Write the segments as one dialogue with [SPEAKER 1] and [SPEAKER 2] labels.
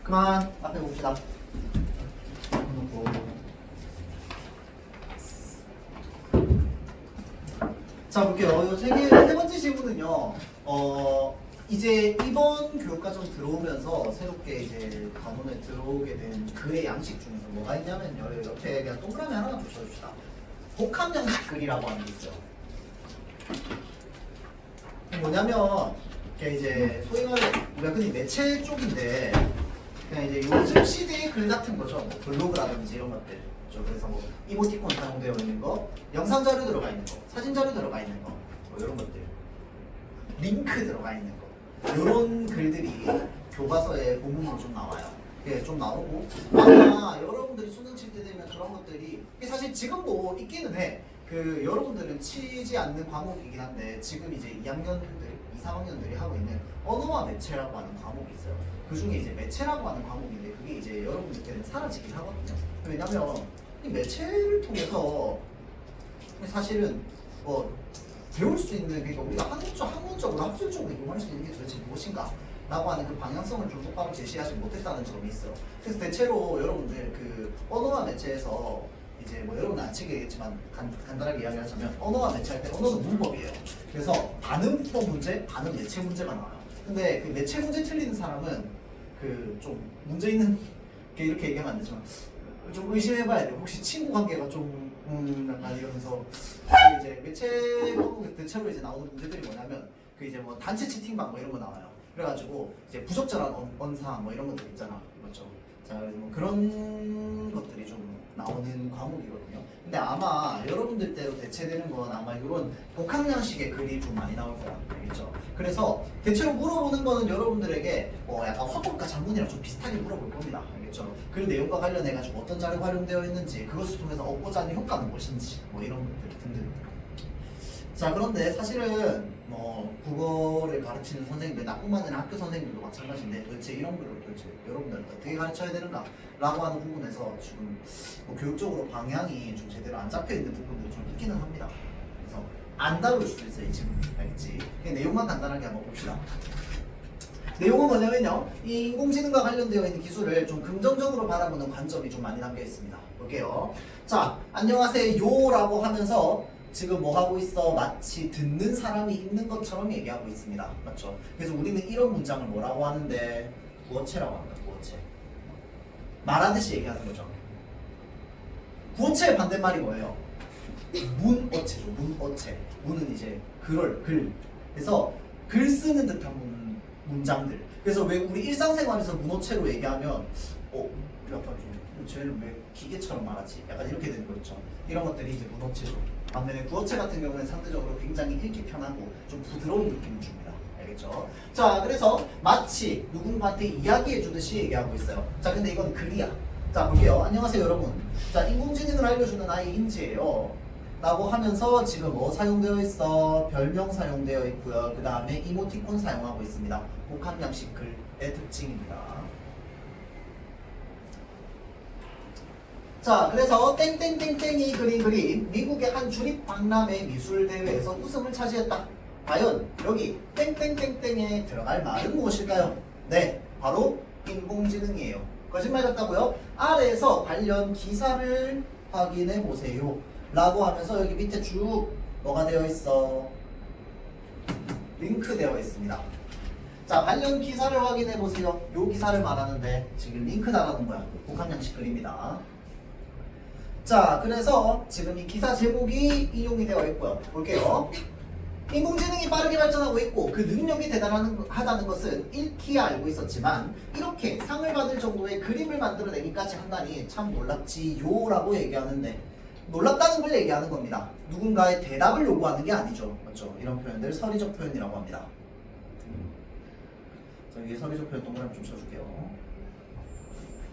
[SPEAKER 1] 그만 앞에 봅시다. 자 볼게요. 세 번째 질문은요. 이제 이번 교육과정 들어오면서 새롭게 이제 관원에 들어오게 된 글의 양식 중에서 뭐가 있냐면요. 옆에 그냥 동그라미 하나만 붙여줍시다. 복합 양식 글이라고 하는 게 있어요. 뭐냐면 이게 이제 소위 말해 우리가 흔히 매체 쪽인데 그냥 이제 요즘 시대의 글 같은 거죠. 뭐 블로그라든지 이런 것들. 그래서 뭐 이모티콘 사용되어 있는 거, 영상 자료 들어가 있는 거, 사진 자료 들어가 있는 거, 뭐 이런 것들, 링크 들어가 있는 거. 이런 글들이 교과서에 본문으로 좀 나와요. 예, 좀 나오고 아마 여러분들이 수능 칠 때 되면 그런 것들이 사실 지금도 있기는 해. 그 여러분들은 치지 않는 과목이긴 한데 지금 이제 2학년들, 2, 3학년들이 하고 있는 언어와 매체라고 하는 과목이 있어요. 그 중에 이제 매체라고 하는 과목인데 그게 이제 여러분들께는 사라지긴 하거든요. 왜냐면 이 매체를 통해서 사실은 뭐 배울 수 있는 그러니까 우리가 학문적으로 학술적으로 이용할 수 있는 게 도대체 무엇인가? 라고 하는 그 방향성을 좀 똑바로 제시하지 못했다는 점이 있어요. 그래서 대체로 여러분들 그 언어와 매체에서 이제 뭐 여러분은 안 치겠지만 간단하게 이야기하자면 언어와 매체할 때 언어는 문법이에요. 그래서 반응법 문제, 반응 매체 문제가 나와요. 근데 그 매체 문제 틀리는 사람은 그 좀 문제 있는 게 이렇게 얘기하면 안 되지만 좀 의심해봐야 돼요. 혹시 친구 관계가 좀 약간 이러면서 이제 매체 과목 대체로 이제 나오는 문제들이 뭐냐면 그 이제 뭐 단체 채팅방 뭐 이런 거 나와요. 그래가지고 이제 부적절한 언사 뭐 이런 것들 있잖아, 맞죠? 자, 그래서 뭐 그런 것들이 좀 나오는 과목이거든요. 근데 아마 여러분들 때로 대체되는 건 아마 이런 복합양식의 글이 좀 많이 나올 거야, 알겠죠? 그래서 대체로 물어보는 거는 여러분들에게 약간 화법과 작문이랑 좀 비슷하게 물어볼 겁니다, 알겠죠? 그 내용과 관련해가지고 어떤 자료 활용되어 있는지, 그것을 통해서 얻고자 하는 효과는 무엇인지, 뭐 이런 것들 등등. 자, 그런데 사실은 뭐 국어를 가르치는 선생님들, 나뿐만 아니라 학교 선생님들도 마찬가지인데 도대체 이런 글을 도대체 여러분들은 어떻게 가르쳐야 되는가 라고 하는 부분에서 지금 뭐 교육적으로 방향이 좀 제대로 안 잡혀 있는 부분도 좀 있기는 합니다. 그래서 안 다룰 수도 있어요, 이 질문. 알겠지? 그냥 내용만 간단하게 한번 봅시다. 내용은 뭐냐면요, 이 인공지능과 관련되어 있는 기술을 좀 긍정적으로 바라보는 관점이 좀 많이 담겨 있습니다. 볼게요. 자, 안녕하세요 라고 하면서 지금 뭐 하고 있어? 마치 듣는 사람이 있는 것처럼 얘기하고 있습니다. 맞죠? 그래서 우리는 이런 문장을 뭐라고 하는데? 구어체라고 합니다. 구어체. 말하듯이 얘기하는 거죠. 구어체의 반대말이 뭐예요? 문어체죠. 문어체. 문은 이제 글. 그래서 글 쓰는 듯한 문장들. 그래서 왜 우리 일상생활에서 문어체로 얘기하면 약간 좀 쟤는 왜 기계처럼 말하지? 약간 이렇게 되는 거 있죠. 이런 것들이 이제 문어체죠. 반면에 구어체 같은 경우는 상대적으로 굉장히 읽기 편하고 좀 부드러운 느낌을 줍니다. 알겠죠? 자, 그래서 마치 누군가한테 이야기해 주듯이 얘기하고 있어요. 자, 근데 이건 글이야. 자, 볼게요. 안녕하세요, 여러분. 자, 인공지능을 알려주는 아이 인지예요. 라고 하면서 지금 뭐 사용되어 있어? 별명 사용되어 있고요. 그 다음에 이모티콘 사용하고 있습니다. 복합양식 글의 특징입니다. 자, 그래서 땡땡땡땡이 그린 그림, 미국의 한 주립 박람회 미술 대회에서 우승을 차지했다. 과연 여기 땡땡땡땡에 들어갈 말은 무엇일까요? 네, 바로 인공지능이에요. 거짓말 같다고요? 아래에서 관련 기사를 확인해 보세요 라고 하면서 여기 밑에 쭉 뭐가 되어 있어? 링크 되어 있습니다. 자, 관련 기사를 확인해 보세요. 요 기사를 말하는데 지금 링크 달아놓은 거야. 복합양식 글입니다. 자, 그래서 지금 이 기사 제목이 인용이 되어 있고요. 볼게요. 인공지능이 빠르게 발전하고 있고 그 능력이 대단하다는 것은 익히야 알고 있었지만 이렇게 상을 받을 정도의 그림을 만들어내기까지 한다니 참 놀랍지요 라고 얘기하는데, 놀랍다는 걸 얘기하는 겁니다. 누군가의 대답을 요구하는 게 아니죠. 맞죠? 이런 표현들 서리적 표현이라고 합니다. 자, 위에 서리적 표현 동그라미 좀 쳐줄게요.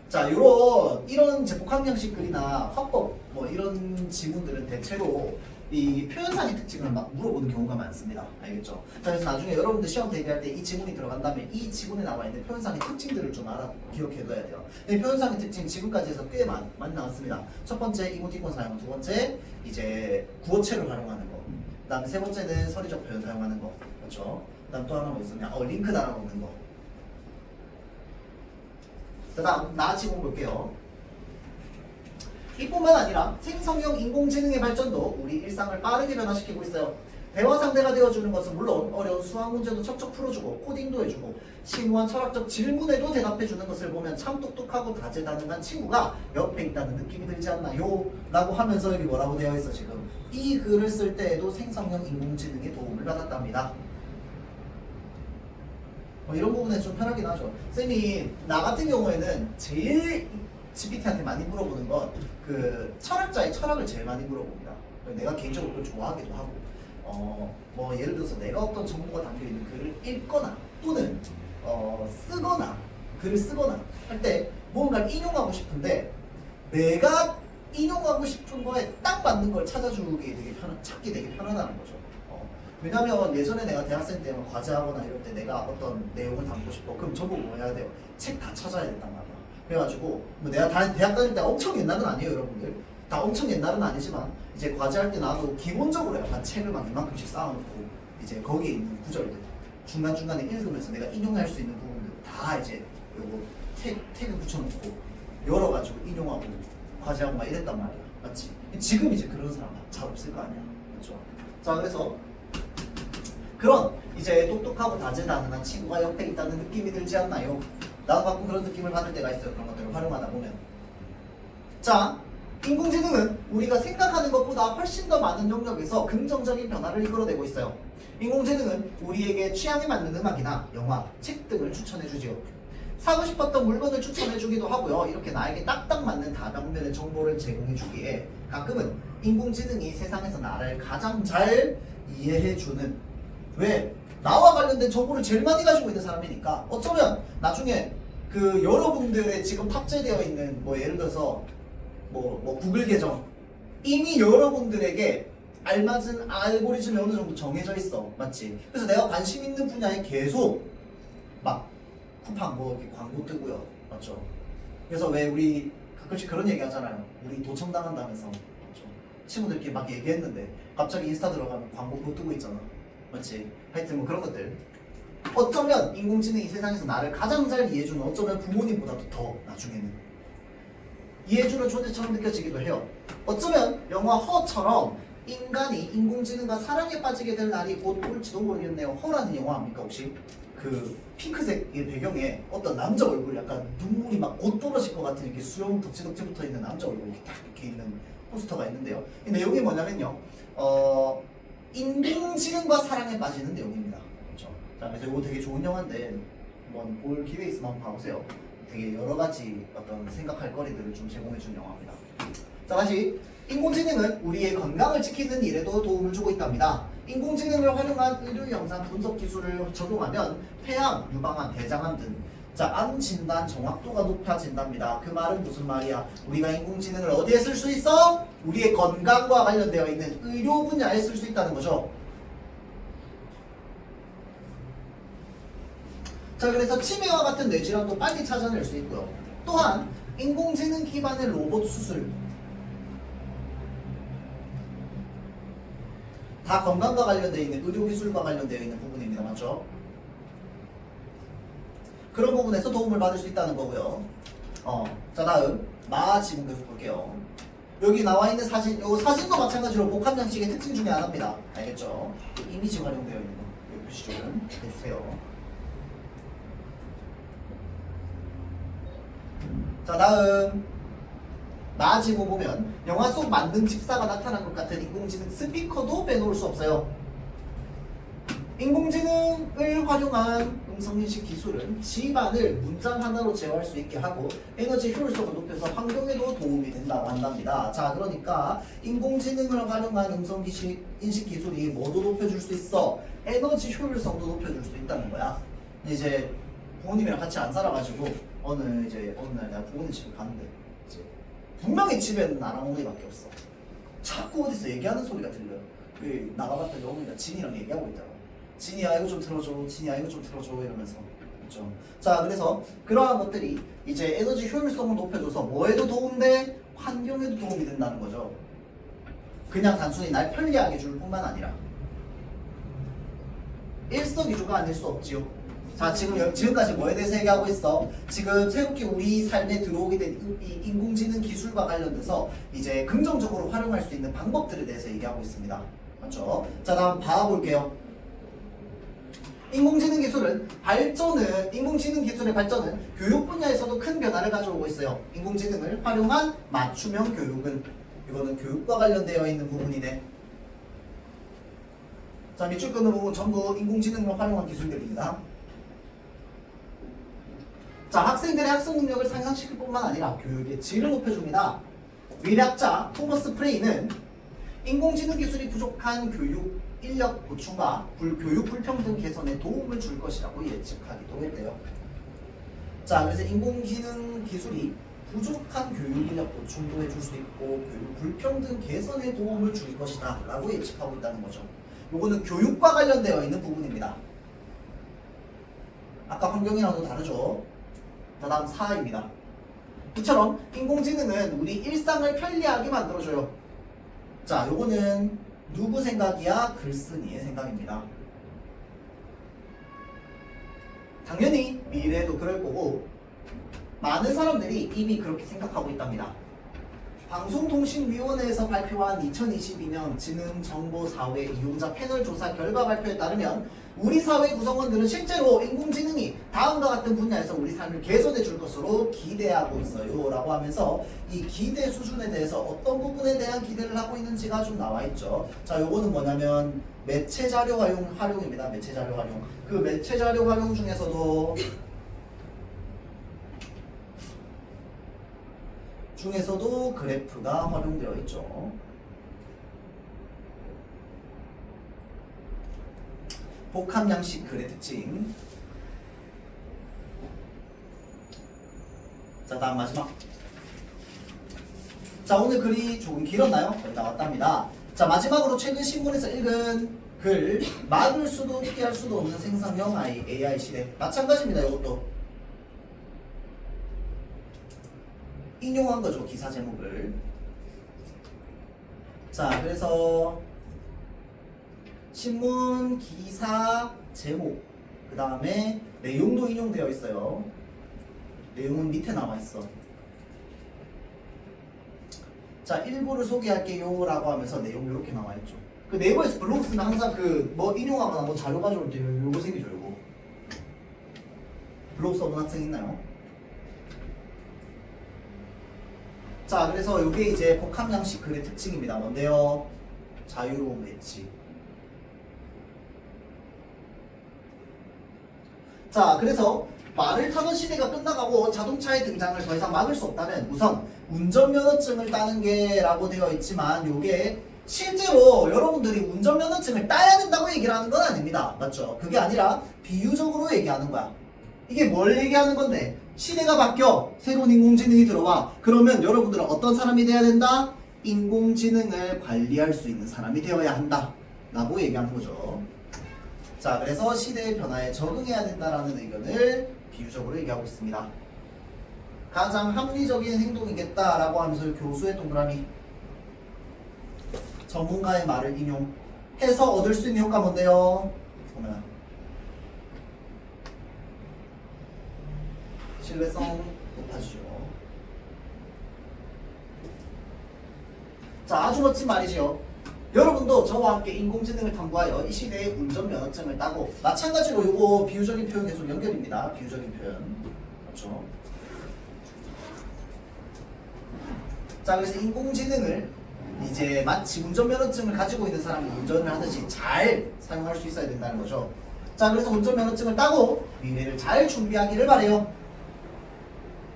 [SPEAKER 1] 자, 이런 이제 복합양식 글이나 화법 뭐 이런 지문들은 대체로 이 표현상의 특징을 막 물어보는 경우가 많습니다. 알겠죠? 자, 그래서 나중에 여러분들 시험 대비할 때 이 지문이 들어간다면 이 지문에 나와 있는 표현상의 특징들을 좀 기억해둬야 돼요. 이 표현상의 특징 지금까지 해서 꽤 많이 나왔습니다. 첫 번째 이모티콘 사용, 두 번째 이제 이제 구어체를 활용하는 거. 그다음에 세 번째는 서리적 표현 사용하는 거. 그렇죠? 그다음 또 하나 뭐 있었냐? 링크 달아놓는 거. 그다음 나아지고 볼게요. 이뿐만 아니라 생성형 인공지능의 발전도 우리 일상을 빠르게 변화시키고 있어요. 대화 상대가 되어주는 것은 물론 어려운 수학 문제도 척척 풀어주고 코딩도 해주고 심오한 철학적 질문에도 대답해주는 것을 보면 참 똑똑하고 다재다능한 친구가 옆에 있다는 느낌이 들지 않나요? 라고 하면서 여기 뭐라고 되어 있어 지금. 이 글을 쓸 때에도 생성형 인공지능의 도움을 받았답니다. 이런 부분에 좀 편하긴 하죠. 쌤이 나 같은 경우에는 제일 GPT한테 많이 물어보는 건 그 철학자의 철학을 제일 많이 물어봅니다. 내가 개인적으로 그걸 좋아하기도 하고 뭐 예를 들어서 내가 어떤 정보가 담겨있는 글을 읽거나 또는 쓰거나 글을 쓰거나 할 때 뭔가를 인용하고 싶은데 내가 인용하고 싶은 거에 딱 맞는 걸 찾아주기 되게 찾기 되게 편하다는 거죠. 왜냐면 예전에 내가 대학생 때 과제하거나 이럴 때 내가 어떤 내용을 담고 싶어. 그럼 저보고 뭐 해야 돼요? 책 다 찾아야 된단 말이야. 그래가지고 뭐 내가 대학 다닐 때 엄청 옛날은 아니에요 여러분들. 다 엄청 옛날은 아니지만 이제 과제할 때 나도 기본적으로 약간 책을 막 이만큼씩 쌓아놓고 이제 거기에 있는 구절들 중간중간에 읽으면서 내가 인용할 수 있는 부분들 다 이제 요거 태그 붙여놓고 열어가지고 인용하고 과제하고 막 이랬단 말이야. 맞지? 지금 이제 그런 사람 잘 없을 거 아니야. 그렇죠? 자 그래서 그런 이제 똑똑하고 다재다능한 친구가 옆에 있다는 느낌이 들지 않나요? 나도 가끔 그런 느낌을 받을 때가 있어요. 그런 것들을 활용하다 보면. 자, 인공지능은 우리가 생각하는 것보다 훨씬 더 많은 영역에서 긍정적인 변화를 이끌어내고 있어요. 인공지능은 우리에게 취향에 맞는 음악이나 영화, 책 등을 추천해주지요. 사고 싶었던 물건을 추천해주기도 하고요. 이렇게 나에게 딱딱 맞는 다방면의 정보를 제공해주기에 가끔은 인공지능이 세상에서 나를 가장 잘 이해해주는 왜? 나와 관련된 정보를 제일 많이 가지고 있는 사람이니까 어쩌면 나중에 그 여러분들의 지금 탑재되어 있는 뭐 예를 들어서 뭐 구글 계정 이미 여러분들에게 알맞은 알고리즘이 어느 정도 정해져 있어. 맞지? 그래서 내가 관심 있는 분야에 계속 막 쿠팡 뭐 이렇게 광고 뜨고요. 맞죠? 그래서 왜 우리 가끔씩 그런 얘기 하잖아요. 우리 도청당한다면서. 맞죠? 친구들끼리 막 얘기했는데 갑자기 인스타 들어가면 광고 그거 뜨고 있잖아. 맞지? 하여튼 뭐 그런 것들. 어쩌면 인공지능이 세상에서 나를 가장 잘 이해해주는 어쩌면 부모님보다도 더 나중에는 이해해주는 존재처럼 느껴지기도 해요. 어쩌면 영화 허처럼 인간이 인공지능과 사랑에 빠지게 될 날이 곧 올지도 모르겠네요. 허라는 영화 압니까 혹시? 그 핑크색의 배경에 어떤 남자 얼굴 약간 눈물이 막 곧 떨어질 것 같은 이렇게 수염 덕지덕지 붙어 있는 남자 얼굴 이렇게 딱 이렇게 있는 포스터가 있는데요. 이 내용이 뭐냐면요. 인공지능과 사랑에 빠지는 내용입니다. 그렇죠? 자, 그래서 이거 되게 좋은 영화인데 한번 볼 기회 있으면 한번 봐보세요. 되게 여러 가지 어떤 생각할 거리들을 좀 제공해준 영화입니다. 자, 다시 인공지능은 우리의 건강을 지키는 일에도 도움을 주고 있답니다. 인공지능을 활용한 의료 영상 분석 기술을 적용하면 폐암, 유방암, 대장암 등 암 진단 정확도가 높아진답니다. 그 말은 무슨 말이야? 우리가 인공지능을 어디에 쓸 수 있어? 우리의 건강과 관련되어 있는 의료 분야에 쓸 수 있다는 거죠. 자, 그래서 치매와 같은 뇌질환도 빨리 찾아낼 수 있고요. 또한 인공지능 기반의 로봇 수술 다 건강과 관련되어 있는 의료기술과 관련되어 있는 부분입니다. 맞죠? 그런 부분에서 도움을 받을 수 있다는 거고요. 자, 다음 마지문 계속 볼게요. 여기 나와 있는 사진, 요 사진도 마찬가지로 복합 양식의 특징 중에 하나입니다. 알겠죠? 이미지 활용되어 있는 거 여기 표시 좀 해주세요. 자, 다음 마지문 보면 영화 속 만능 집사가 나타난 것 같은 인공지능 스피커도 빼놓을 수 없어요. 인공지능을 활용한 음성인식 기술은 집안을 문장 하나로 제어할 수 있게 하고 에너지 효율성을 높여서 환경에도 도움이 된다고 한답니다. 자, 그러니까 인공지능을 활용한 음성인식 기술이 뭐도 높여줄 수 있어? 에너지 효율성도 높여줄 수 있다는 거야. 이제 부모님이랑 같이 안 살아가지고 어느 날 내가 부모님 집에 갔는데 이제 분명히 집에는 나랑 어머니밖에 없어. 자꾸 어디서 얘기하는 소리가 들려요. 나가봤더니 어머니가 진이랑 얘기하고 있더라고. 진이야 이거 좀 틀어줘, 진이야 이거 좀 틀어줘 이러면서. 그렇죠? 자, 그래서 그러한 것들이 이제 에너지 효율성을 높여줘서 뭐에도 도움돼? 환경에도 도움이 된다는 거죠. 그냥 단순히 날 편리하게 줄 뿐만 아니라 일석이조가 아닐 수 없지요. 자, 지금까지 뭐에 대해서 얘기하고 있어? 지금 새롭게 우리 삶에 들어오게 된 이 인공지능 기술과 관련돼서 이제 긍정적으로 활용할 수 있는 방법들에 대해서 얘기하고 있습니다. 맞죠? 자, 다음 봐볼게요. 인공지능 기술의 발전은 교육 분야에서도 큰 변화를 가져오고 있어요. 인공지능을 활용한 맞춤형 교육은 이거는 교육과 관련되어 있는 부분이네. 자, 밑줄 끄는 부분 전부 인공지능을 활용한 기술들입니다. 자, 학생들의 학습 능력을 상향시킬 뿐만 아니라 교육의 질을 높여줍니다. 미래학자 토머스 프레이는 인공지능 기술이 부족한 교육 인력 보충과 교육 불평등 개선에 도움을 줄 것이라고 예측하기도 했대요. 자, 그래서 인공지능 기술이 부족한 교육 인력 보충도 해줄 수 있고 교육 불평등 개선에 도움을 줄 것이다 라고 예측하고 있다는 거죠. 요거는 교육과 관련되어 있는 부분입니다. 아까 환경이랑도 다르죠. 자, 다음 4입니다. 이처럼 인공지능은 우리 일상을 편리하게 만들어줘요. 자, 요거는 누구 생각이야? 글쓴이의 생각입니다. 당연히 미래에도 그럴 거고 많은 사람들이 이미 그렇게 생각하고 있답니다. 방송통신위원회에서 발표한 2022년 지능정보사회 이용자 패널 조사 결과 발표에 따르면 우리 사회 구성원들은 실제로 인공지능이 다음과 같은 분야에서 우리 삶을 개선해 줄 것으로 기대하고 있어요 라고 하면서 이 기대 수준에 대해서 어떤 부분에 대한 기대를 하고 있는지가 좀 나와 있죠. 자, 요거는 뭐냐면 매체 자료 활용입니다. 매체 자료 활용. 그 매체 자료 활용 중에서도 그래프가 활용되어 있죠. 복합양식 글의 특징. 자, 다음 마지막. 자, 오늘 글이 조금 길었나요? 거의 다 왔답니다. 자, 마지막으로 최근 신문에서 읽은 글, 막을 수도 피할 수도 없는 생성형 AI 시대. 마찬가지입니다. 이것도 인용한 거죠, 기사 제목을. 자, 그래서 신문 기사 제목, 그 다음에 내용도 인용되어 있어요. 내용은 밑에 나와 있어. 자, 일부를 소개할게요 라고 하면서 내용 이렇게 나와 있죠. 그 네이버에서 블로그 쓰면 항상 그 뭐 인용하거나 뭐 자료 가져올 때 요거 생기죠, 요거. 블로그 써본 학생 있나요? 자, 그래서 이게 이제 복합양식 글의 특징입니다. 뭔데요? 자유로운 배치. 자, 그래서 말을 타던 시대가 끝나가고 자동차의 등장을 더 이상 막을 수 없다면 우선 운전면허증을 따는 게라고 되어 있지만 요게 실제로 여러분들이 운전면허증을 따야 된다고 얘기를 하는 건 아닙니다. 맞죠? 그게 아니라 비유적으로 얘기하는 거야. 이게 뭘 얘기하는 건데? 시대가 바뀌어 새로운 인공지능이 들어와. 그러면 여러분들은 어떤 사람이 돼야 된다? 인공지능을 관리할 수 있는 사람이 되어야 한다 라고 얘기하는 거죠. 자, 그래서 시대의 변화에 적응해야 된다라는 의견을 비유적으로 얘기하고 있습니다. 가장 합리적인 행동이겠다라고 하면서 교수의 동그라미, 전문가의 말을 인용해서 얻을 수 있는 효과 뭔데요? 보면 신뢰성 높아지죠. 자, 아주 멋진 말이지요. 여러분도 저와 함께 인공지능을 탐구하여 이 시대의 운전면허증을 따고, 마찬가지로 요거 비유적인 표현 계속 연결입니다. 비유적인 표현. 그렇죠? 자, 그래서 인공지능을 이제 마치 운전면허증을 가지고 있는 사람이 운전을 하듯이 잘 사용할 수 있어야 된다는 거죠. 자, 그래서 운전면허증을 따고 미래를 잘 준비하기를 바래요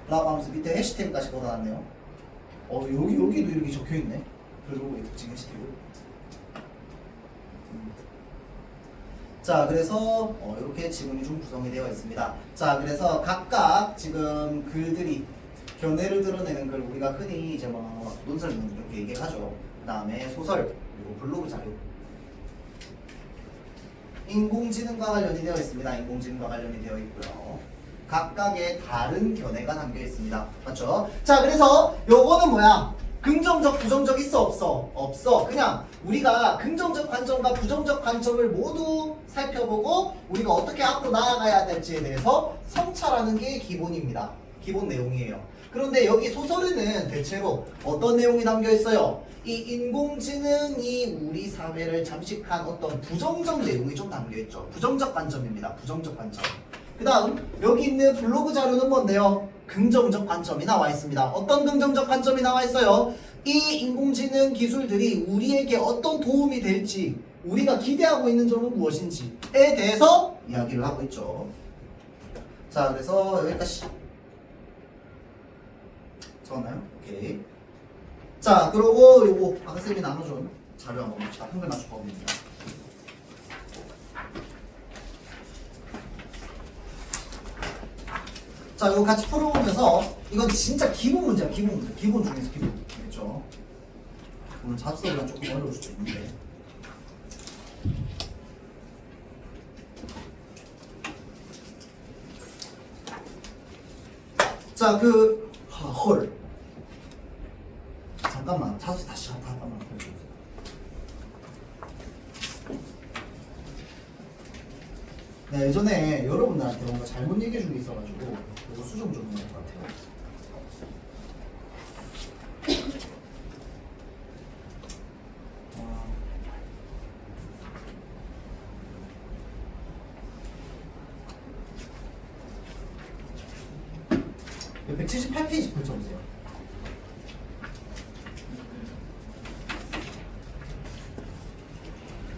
[SPEAKER 1] 라고 하면서 밑에 해시태그까지 걸어놨네요. 여기도 이렇게 적혀있네. 그리고 특징 해시태그. 자, 그래서 이렇게 지문이 좀 구성이 되어 있습니다. 자, 그래서 각각 지금 글들이 견해를 드러내는 글, 우리가 흔히 이제 뭐 논설 이렇게 얘기를 하죠. 그 다음에 소설, 그리고 블로그 자료. 인공지능과 관련이 되어 있습니다. 인공지능과 관련이 되어 있고요. 각각의 다른 견해가 담겨 있습니다. 맞죠? 자, 그래서 요거는 뭐야? 긍정적, 부정적 있어 없어? 없어. 그냥 우리가 긍정적 관점과 부정적 관점을 모두 살펴보고 우리가 어떻게 앞으로 나아가야 될지에 대해서 성찰하는 게 기본입니다. 기본 내용이에요. 그런데 여기 소설에는 대체로 어떤 내용이 담겨 있어요? 이 인공지능이 우리 사회를 잠식한 어떤 부정적 내용이 좀 담겨 있죠. 부정적 관점입니다. 부정적 관점. 그 다음 여기 있는 블로그 자료는 뭔데요? 긍정적 관점이 나와 있습니다. 어떤 긍정적 관점이 나와 있어요? 이 인공지능 기술들이 우리에게 어떤 도움이 될지 우리가 기대하고 있는 점은 무엇인지에 대해서 이야기를 하고 있죠. 자, 그래서 여기까지 적었나요? 오케이. 자, 그리고 요거 박쌤이 나눠준 자료 한번 봅시다. 한글 맞춤법입니다. 자, 이거 같이 풀어보면서 이건 진짜 기본 문제야. 기본 문제. 기본 중에서 기본. 알겠죠? 오늘 잡서가 조금 어려울 수도 있는데. 자, 헐. 잠깐만. 잡서 다시 잠깐만. 네, 예전에 여러분들한테 뭔가 잘못 얘기해 준 게 있어가지고 이거 수정 좀 해야 될 것 같아요. 아, 178페이지 펼쳐보세요.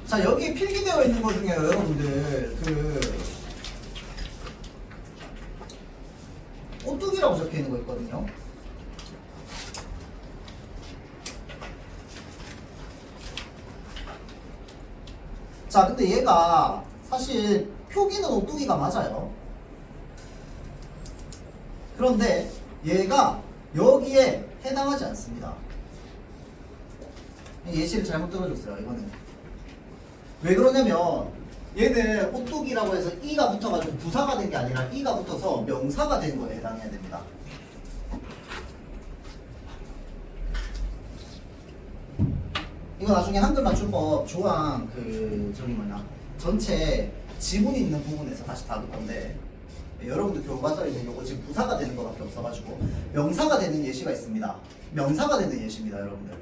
[SPEAKER 1] 자, 여기 필기되어 있는 것 중에 여러분들 오뚜기라고 적혀 있는 거 있거든요. 자, 근데 얘가 사실 표기는 오뚜기가 맞아요. 그런데 얘가 여기에 해당하지 않습니다. 예시를 잘못 들어줬어요. 이거는 왜 그러냐면 얘는 오뚜기라고 해서 이가 붙어가지고 부사가 된 게 아니라 이가 붙어서 명사가 된 거에 해당해야 됩니다. 이거 나중에 한글 맞춤법 조항 전체 지문이 있는 부분에서 다시 다룰 건데 여러분들 교과서에는 이거 지금 부사가 되는 거밖에 없어가지고 명사가 되는 예시가 있습니다. 명사가 되는 예시입니다, 여러분들.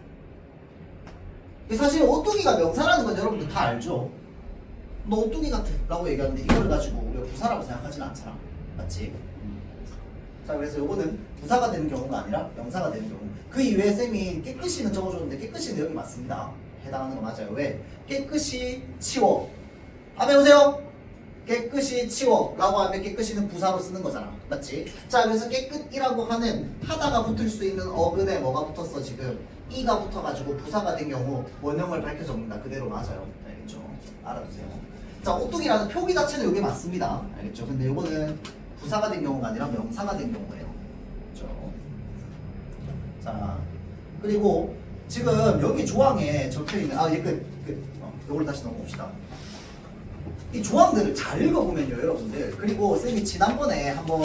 [SPEAKER 1] 사실 오뚜기가 명사라는 건 여러분들 다 알죠? 너 오뚜기 같아 라고 얘기하는데 이거를 가지고 우리가 부사라고 생각하지는 않잖아. 맞지? 자, 그래서 요거는 부사가 되는 경우가 아니라 명사가 되는 경우. 그 이외에 쌤이 깨끗이는 적어줬는데 깨끗이는 여기 맞습니다. 해당하는 거 맞아요. 왜? 깨끗이 치워. 한번 해보세요. 깨끗이 치워 라고 하면 깨끗이는 부사로 쓰는 거잖아. 맞지? 자, 그래서 깨끗이라고 하는 하다가 붙을 수 있는 어근에 뭐가 붙었어 지금? 이가 붙어가지고 부사가 된 경우 원형을 밝혀 적는다. 그대로 맞아요. 알겠죠? 알아두세요. 자, 오뚜기라는 표기 자체는 여기 맞습니다. 알겠죠? 근데 요거는 부사가 된 경우가 아니라 명사가 된 경우예요. 그렇죠? 자, 그리고 지금 여기 조항에 적혀있는 요걸 다시 넘어봅시다. 이 조항들을 잘 읽어보면요, 여러분들. 그리고 쌤이 지난번에 한번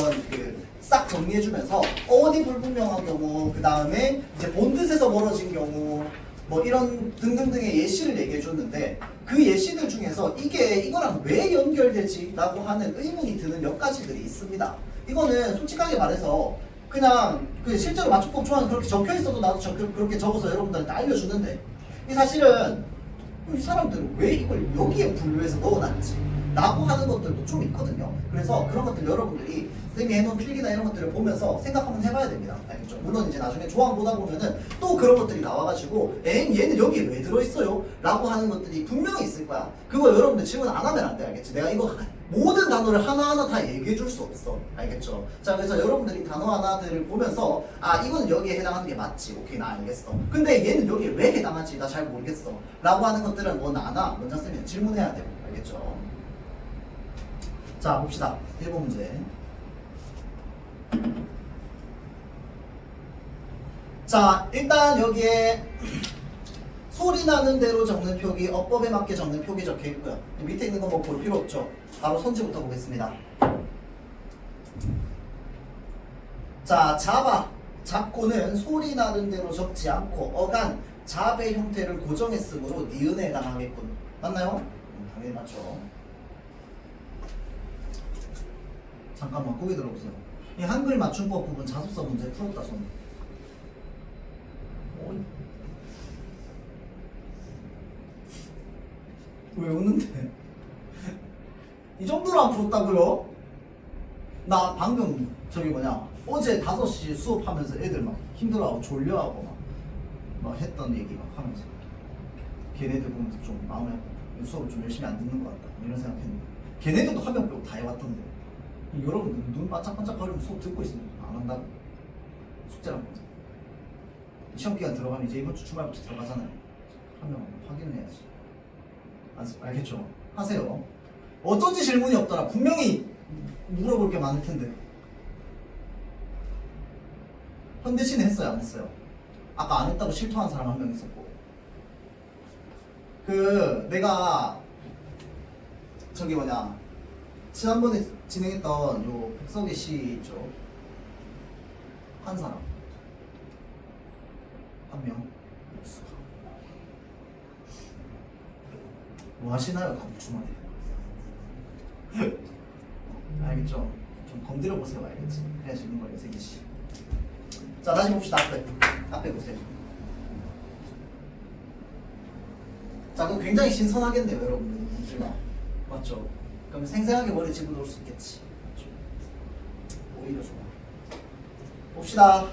[SPEAKER 1] 싹 정리해주면서 어디 불분명한 경우, 그 다음에 이제 본 뜻에서 멀어진 경우, 뭐 이런 등등등의 예시를 얘기해줬는데 그 예시들 중에서 이거랑 왜 연결되지? 라고 하는 의문이 드는 몇 가지들이 있습니다. 이거는 솔직하게 말해서 그냥 실제로 맞춤법 조항이 그렇게 적혀 있어도 나도 그렇게 적어서 여러분들한테 알려주는데 이 사실은 이 사람들은 왜 이걸 여기에 분류해서 넣어놨지? 라고 하는 것들도 좀 있거든요. 그래서 그런 것들 여러분들이 쌤이 해놓은 필기나 이런 것들을 보면서 생각 한번 해봐야 됩니다. 알겠죠? 물론 이제 나중에 조항 보다 보면은 또 그런 것들이 나와가지고 얘는 여기에 왜 들어있어요? 라고 하는 것들이 분명히 있을 거야. 그거 여러분들 질문 안 하면 안 돼. 알겠지? 내가 이거 모든 단어를 하나하나 다 얘기해 줄 수 없어. 알겠죠? 자, 그래서 여러분들이 단어 하나들을 보면서 아, 이거는 여기에 해당하는 게 맞지. 오케이, 나 알겠어. 근데 얘는 여기에 왜 해당하지? 나 잘 모르겠어. 라고 하는 것들은 뭐 나나 원장쌤이 질문해야 돼요. 알겠죠? 자, 봅시다. 1번 문제. 자, 일단 여기에 소리 나는 대로 적는 표기, 어법에 맞게 적는 표기 적혀 있고요. 밑에 있는 거 뭐 볼 필요 없죠. 바로 선지부터 보겠습니다. 자, 잡아. 잡고는 소리 나는 대로 적지 않고 어간, 잡의 형태를 고정했으므로 니은에 해당하겠군. 맞나요? 당연히 맞죠. 잠깐만 거기 들어보세요. 이 한글 맞춤법 부분 자습서 문제 풀었다 손. 왜 웃는데? 이 정도로 안 풀었다고요? 나 방금 저기 뭐냐 어제 5시 수업하면서 애들 막 힘들어하고 졸려하고 막 했던 얘기 막 하면서 걔네들 보면서 좀 마음에 수업을 좀 열심히 안 듣는 것 같다 이런 생각했는데 걔네들도 한 명 빼고 다 해왔던데 여러분 눈 반짝반짝거리고 수업 듣고 있으면 안 한다고 숙제라고 시험 기간 들어가면 이제 이번 주 주말부터 들어가잖아요. 한 명 확인을 해야지. 알겠죠? 하세요. 어쩐지 질문이 없더라. 분명히 물어볼 게 많을 텐데. 현대 씨는 했어요? 안 했어요? 아까 안 했다고 실토한 사람 한 명 있었고. 내가 저기 뭐냐 지난번에 진행했던 요 백석의 시 있죠? 한 사람 한 명. 뭐 하시나요? 다음 주말에. 알겠죠? 좀 건드려 보세요. 알겠지? 그래야 재밌는 거예요, 세기씨. 자, 다시 봅시다. 앞에 보세요. 자, 그럼 굉장히 신선하겠네요, 여러분들. 문제가. 맞죠? 그럼 생생하게 머리 집어넣을 수 있겠지. 맞죠? 오히려 좋아. 봅시다.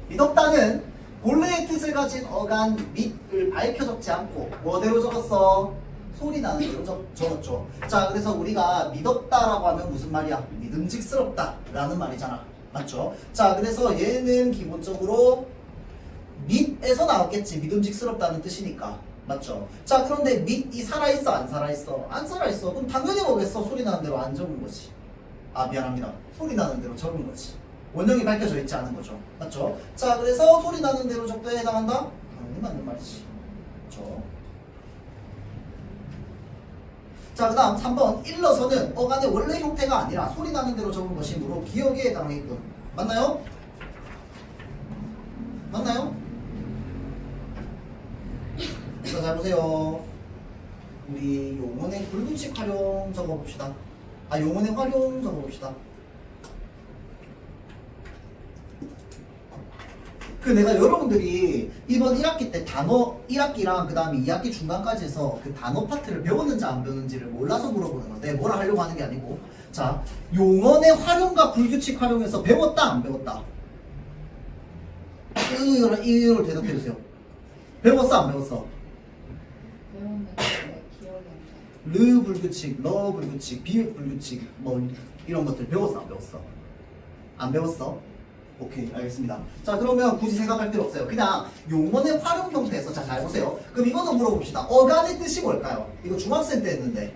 [SPEAKER 1] 미덥다는 본래의 뜻을 가진 어간 밑을 밝혀 적지 않고 뭐대로 적었어? 소리 나는 대로 적었죠. 자, 그래서 우리가 믿었다라고 하면 무슨 말이야? 믿음직스럽다 라는 말이잖아. 맞죠? 자, 그래서 얘는 기본적으로 밑에서 나왔겠지. 믿음직스럽다는 뜻이니까. 맞죠? 자, 그런데 밑이 살아있어? 안 살아있어? 안 살아있어. 그럼 당연히 뭐겠어? 소리 나는 대로 안 적은 거지. 아, 미안합니다. 소리 나는 대로 적은 거지. 원형이 밝혀져 있지 않은 거죠. 맞죠? 자, 그래서 소리 나는 대로 적도에 해당한다? 당연히 맞는 말이지. 그렇죠? 자, 그 다음 3번 일러서는 어간의 원래 형태가 아니라 소리 나는 대로 적은 것이므로 기억에 해당하겠군. 맞나요? 맞나요? 자, 잘 보세요. 우리 용언의 불규칙 활용 적어봅시다. 용언의 활용 적어봅시다. 내가 여러분들이 이번 1학기 때 단어 1학기랑 그 다음에 2학기 중간까지 해서 그 단어 파트를 배웠는지 안 배웠는지를 몰라서 물어보는 건데 뭐라 하려고 하는 게 아니고 자 용언의 활용과 불규칙 활용에서 배웠다 안 배웠다? 이걸 대답해주세요. 배웠어 안 배웠어?
[SPEAKER 2] 배웠는데 기억이 안 나.
[SPEAKER 1] 르 불규칙, 러 불규칙, 비읍 불규칙 뭐 이런 것들 배웠어 안 배웠어? 안 배웠어? 오케이, 알겠습니다. 자, 그러면 굳이 생각할 필요 없어요. 그냥 용언의 활용 형태에서 자, 잘 보세요. 그럼 이거는 물어봅시다. 어간의 뜻이 뭘까요? 이거 중학생 때 했는데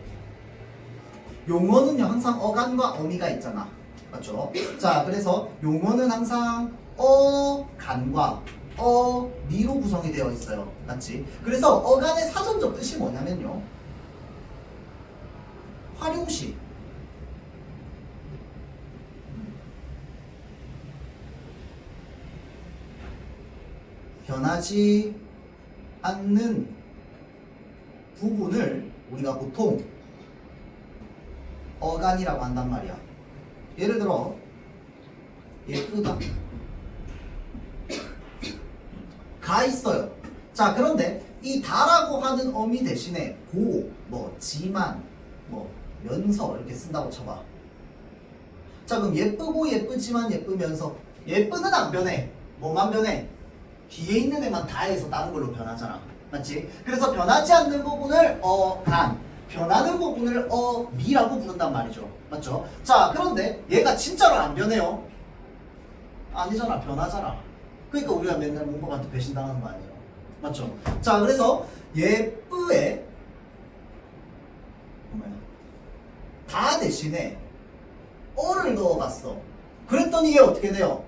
[SPEAKER 1] 용언은요 항상 어간과 어미가 있잖아. 맞죠? 자, 그래서 용언은 항상 어간과 어미로 구성이 되어 있어요. 맞지? 그래서 어간의 사전적 뜻이 뭐냐면요 활용시 변하지 않는 부분을 우리가 보통 어간이라고 한단 말이야. 예를 들어 예쁘다 가 있어요. 자, 그런데 이 다라고 하는 어미 대신에 고, 뭐 지만, 뭐 면서 이렇게 쓴다고 쳐봐. 자, 그럼 예쁘고 예쁘지만 예쁘면서 예쁘는 안 변해. 뭐만 변해? 뒤에 있는 애만 다 해서 다른 걸로 변하잖아. 맞지? 그래서 변하지 않는 부분을 어간, 변하는 부분을 어미라고 부른단 말이죠. 맞죠? 자, 그런데 얘가 진짜로 안 변해요? 아니잖아. 변하잖아. 그러니까 우리가 맨날 문법한테 배신당하는 거 아니에요. 맞죠? 자, 그래서 예쁘에 다 대신에 어를 넣어봤어. 그랬더니 이게 어떻게 돼요?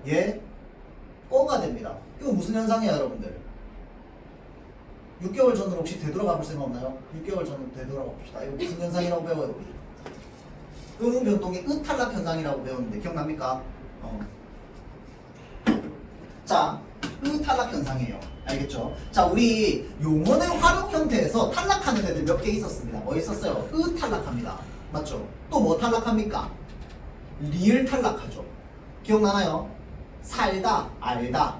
[SPEAKER 1] 어가 됩니다. 이거 무슨 현상이야, 여러분들? 6개월 전으로 혹시 되돌아가 볼 생각 없나요? 6개월 전으로 되돌아가 봅시다. 이거 무슨 현상이라고 배워요, 우리? 의문 변동의 탈락 현상이라고 배웠는데 기억납니까? 자, 탈락 현상이에요. 알겠죠? 자, 우리 용언의 활용 형태에서 탈락하는 애들 몇 개 있었습니다. 뭐 있었어요? 탈락합니다. 맞죠? 또 뭐 탈락합니까? 리을 탈락하죠. 기억나나요? 살다, 알다.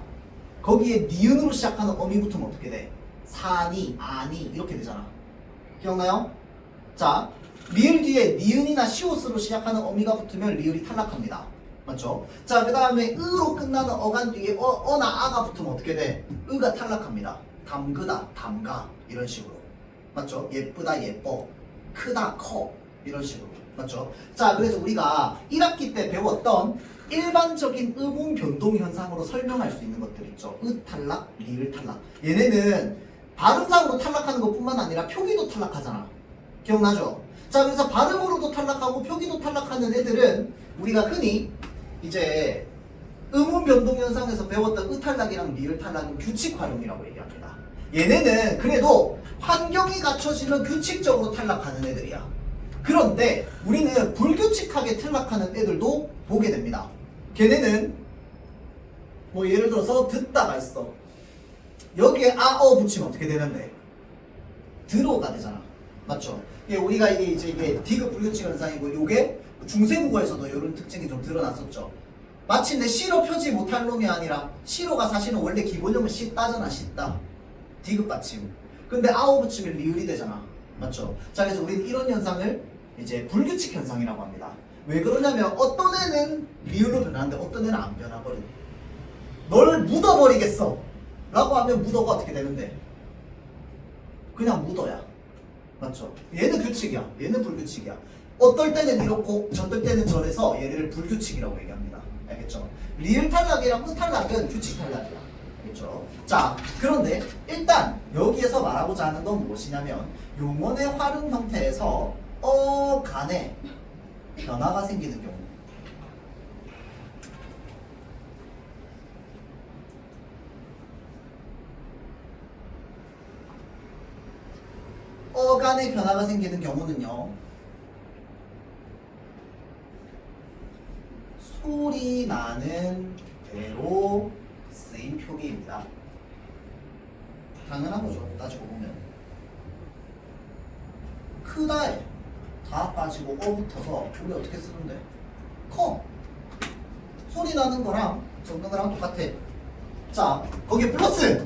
[SPEAKER 1] 거기에 니은으로 시작하는 어미 붙으면 어떻게 돼? 사니, 아니 이렇게 되잖아. 기억나요? 자, 리을 뒤에 니은이나 시옷으로 시작하는 어미가 붙으면 리을이 탈락합니다. 맞죠? 자, 그 다음에 으로 끝나는 어간 뒤에 어나 아가 붙으면 어떻게 돼? 으가 탈락합니다. 담그다, 담가 이런 식으로. 맞죠? 예쁘다, 예뻐. 크다, 커 이런 식으로. 맞죠? 자, 그래서 우리가 1학기 때 배웠던 일반적인 음운 변동 현상으로 설명할 수 있는 것들 있죠. 탈락, 리을 탈락. 얘네는 발음상으로 탈락하는 것뿐만 아니라 표기도 탈락하잖아. 기억나죠? 자, 그래서 발음으로도 탈락하고 표기도 탈락하는 애들은 우리가 흔히 이제 음운 변동 현상에서 배웠던 탈락이랑 리을 탈락은 규칙 활용이라고 얘기합니다. 얘네는 그래도 환경이 갖춰지면 규칙적으로 탈락하는 애들이야. 그런데 우리는 불규칙하게 탈락하는 애들도 보게 됩니다. 걔네는 뭐 예를 들어서 듣다가 있어. 여기에 아어 붙이면 어떻게 되는데? 들어가 되잖아. 맞죠? 우리가 이게 디귿 불규칙 현상이고 요게 중세국어에서도 이런 특징이 좀 드러났었죠. 마침내 시로 펴지 못할 놈이 아니라 시로가 사실은 원래 기본형은 씻다잖아. 씻다. 디귿 받침. 근데 아오 붙이면 리을이 되잖아. 맞죠? 자, 그래서 우리는 이런 현상을 이제 불규칙 현상이라고 합니다. 왜 그러냐면 어떤 애는 리을로 변하는데 어떤 애는 안 변하거든. 널 묻어버리겠어 라고 하면 묻어가 어떻게 되는데? 그냥 묻어야. 맞죠? 얘는 규칙이야. 얘는 불규칙이야. 어떨 때는 이렇고 어떨 때는 저래서 얘를 불규칙이라고 얘기합니다. 알겠죠? 리을 탈락이랑 탈락은 규칙 탈락이야. 알겠죠? 자, 그런데 일단 여기에서 말하고자 하는 건 무엇이냐면 용언의 활용 형태에서 간에 변화가 생기는 경우. 어간의 변화가 생기는 경우는요, 소리 나는 대로 쓰인 표기입니다. 당연한 거죠. 따지고 보면 크다에 다 빠지고 어 붙어서 우리 어떻게 쓰는데? 커. 소리 나는 거랑 적는 거랑 똑같아. 자, 거기에 플러스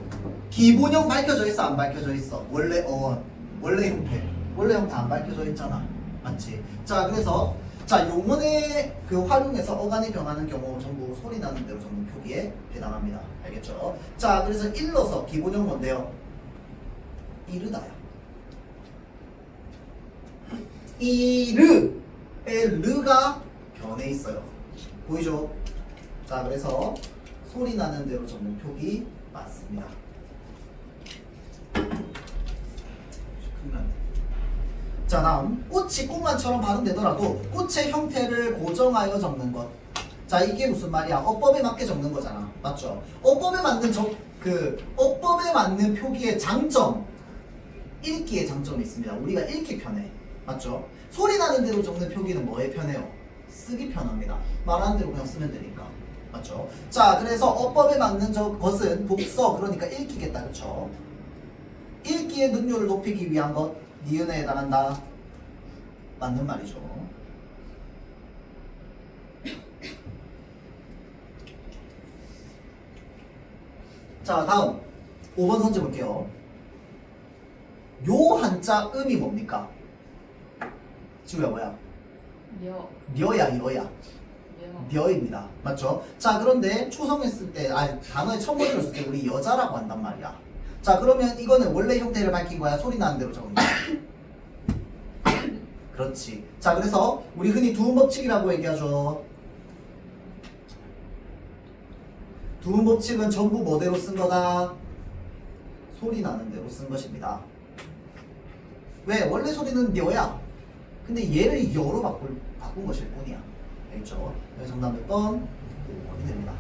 [SPEAKER 1] 기본형 밝혀져 있어 안 밝혀져 있어? 원래 어원, 원래 형태 안 밝혀져 있잖아. 맞지? 자, 그래서 자, 용언의 그 활용에서 어간이 변하는 경우 전부 소리 나는 대로 적는 표기에 해당합니다. 알겠죠? 자, 그래서 일러서 기본형 뭔데요? 이르다요. 이르의 르가 변해 있어요. 보이죠? 자, 그래서 소리 나는 대로 적는 표기 맞습니다. 자, 다음 꽃이 꽃만처럼 발음되더라도 꽃의 형태를 고정하여 적는 것. 자, 이게 무슨 말이야? 어법에 맞게 적는 거잖아. 맞죠? 어법에 맞는 표기의 장점, 읽기의 장점이 있습니다. 우리가 읽기 편해. 맞죠? 소리 나는 대로 적는 표기는 뭐에 편해요? 쓰기 편합니다. 말하는 대로 그냥 쓰면 되니까. 맞죠? 자, 그래서 어법에 맞는 것은 독서, 그러니까 읽기겠다. 그쵸? 읽기의 능률을 높이기 위한 것, 니은에 해당한다. 맞는 말이죠. 자, 다음 5번 선지 볼게요. 요 한자 음이 뭡니까? 지우야 뭐야? 려야 이거야. 려입니다. 맞죠? 자, 그런데 초성했을 때, 단어에 첫 번째로 쓸 때 우리 여자라고 한단 말이야. 자, 그러면 이거는 원래 형태를 밝힌 거야? 소리 나는 대로 적은 거야? 그렇지. 자, 그래서 우리 흔히 두음 법칙이라고 얘기하죠. 두음 법칙은 전부 뭐대로 쓴 거다? 소리 나는 대로 쓴 것입니다. 왜? 원래 소리는 려야. 근데 얘를 여로 바꾼 것일 뿐이야. 알겠죠? 그래서 정답 몇 번? 5번이 됩니다.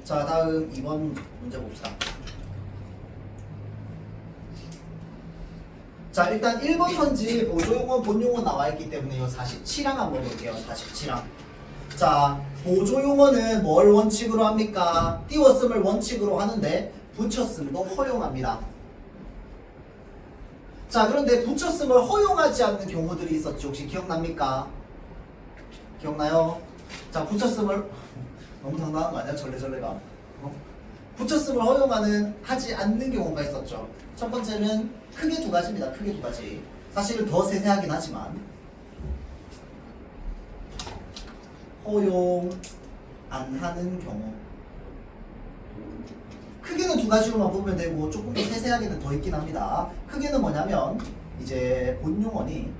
[SPEAKER 1] 자, 다음 2번 문제 봅시다. 자, 일단 1번 선지 보조용어 본용어 나와 있기 때문에 이 47항 한번 볼게요. 47항. 자, 보조용어는 뭘 원칙으로 합니까? 띄웠음을 원칙으로 하는데 붙였음도 허용합니다. 자, 그런데 붙였음을 허용하지 않는 경우들이 있었죠. 혹시 기억납니까? 기억나요? 자, 붙였음을 너무 당당한 거 아니야? 절레절레가. 붙였음을 하지 않는 경우가 있었죠. 첫 번째는 크게 두 가지입니다. 크게 두 가지. 사실은 더 세세하긴 하지만 허용 안 하는 경우. 크게는 두 가지로만 보면 되고 조금 더 세세하게는 더 있긴 합니다. 크게는 뭐냐면 이제 본용어니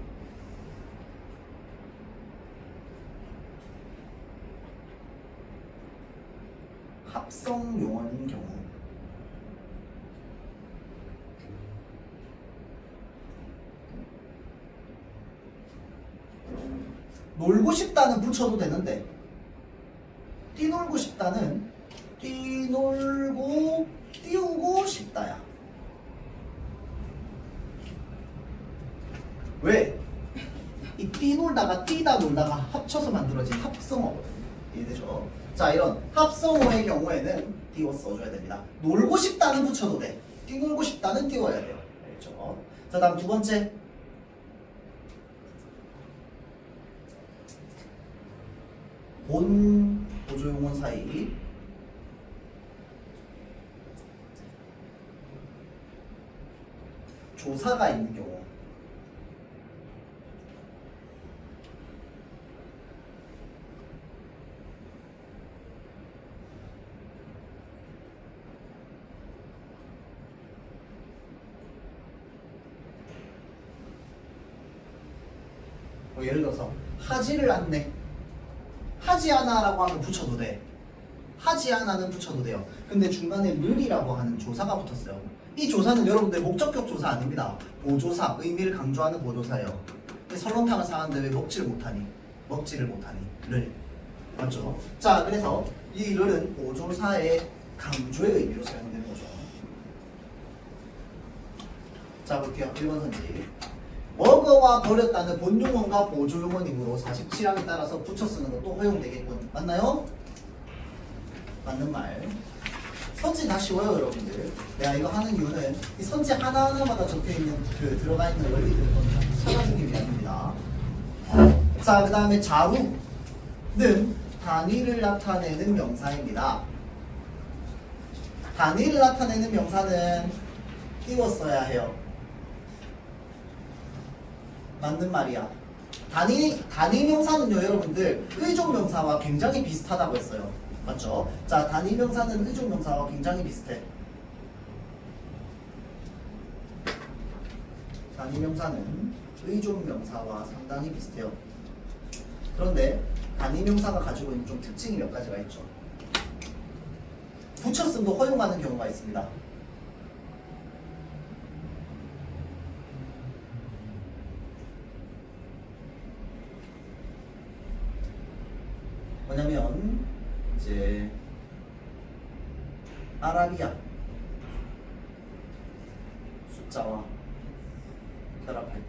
[SPEAKER 1] 합성 용어인 경우. 놀고 싶다는 붙여도 되는데 뛰놀고 싶다는 뛰놀고 띄우고 싶다야. 왜? 이 뛰놀다가 뛰다 놀다가 합쳐서 만들어진 합성어거든요. 이해되죠? 자, 이런 합성어의 경우에는 띄워 써줘야 됩니다. 놀고 싶다는 붙여도 돼. 뛰놀고 싶다는 띄워야 돼요. 알겠죠? 자, 다음 두 번째. 본 보조용어 사이 조사가 있는 경우. 예를 들어서 하지를 않네. 하지 않아라고 하면 붙여도 돼. 하지 않아는 붙여도 돼요. 근데 중간에 를이라고 하는 조사가 붙었어요. 이 조사는 여러분들 목적격 조사 아닙니다. 보조사, 의미를 강조하는 보조사예요. 설렁탕을 사는데 왜 먹지를 못하니? 를. 맞죠? 자, 그래서 이 를은 보조사의 강조의 의미로 사용되는 거죠. 자, 볼게요. 1번 선지. 먹어와 버렸다는 본용어가 보조용어이므로 47항에 따라서 붙여 쓰는 것도 허용되겠군. 맞나요? 맞는 말. 선지 다 쉬워요, 여러분들. 내가 이거 하는 이유는 이 선지 하나하나마다 적혀있는 그 들어가 있는 원리들을 찾아주기 위함입니다. 자, 그 다음에 자루는 단위를 나타내는 명사입니다. 단위를 나타내는 명사는 띄웠어야 해요. 맞는 말이야. 단위 명사는요, 여러분들 의존 명사와 굉장히 비슷하다고 했어요. 맞죠? 자, 단위 명사는 의존 명사와 굉장히 비슷해. 단위 명사는 의존 명사와 상당히 비슷해요. 그런데 단위 명사가 가지고 있는 좀 특징이 몇 가지가 있죠. 붙였음도 허용하는 경우가 있습니다. 뭐냐면 이제 아라비아 숫자와 결합할 때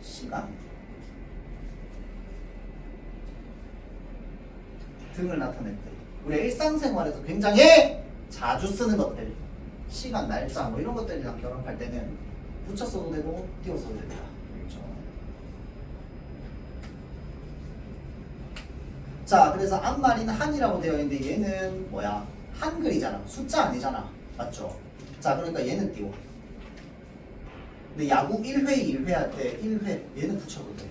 [SPEAKER 1] 시간 등을 나타낼 때 우리 일상생활에서 굉장히 자주 쓰는 것들 시간, 날짜 뭐 이런 것들이랑 결합할 때는 붙여 써도 되고 띄워 써도 됩니다. 그렇죠? 자, 그래서 앞말이는 한이라고 되어 있는데 얘는 뭐야? 한글이잖아. 숫자 아니잖아. 맞죠? 자, 그러니까 얘는 띄워. 근데 야구 1회, 1회 할 때 1회 얘는 붙여도 돼.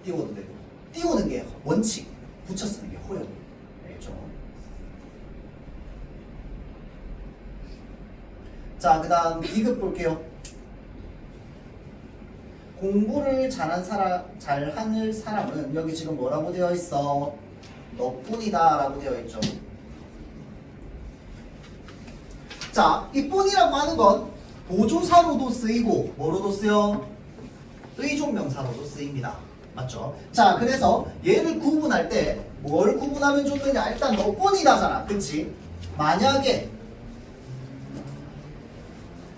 [SPEAKER 1] 띄워도 되고. 띄우는 게 원칙, 붙여 쓰는 게 허용. 알겠죠? 자, 그 다음 B급 볼게요. 공부를 잘하는 사람은 여기 지금 뭐라고 되어 있어? 너뿐이다 라고 되어 있죠. 자, 이 뿐이라고 하는 건 보조사로도 쓰이고 뭐로도 쓰여? 의존명사로도 쓰입니다. 맞죠? 자, 그래서 얘를 구분할 때 뭘 구분하면 좋느냐? 일단 너 뿐이다잖아. 그치? 만약에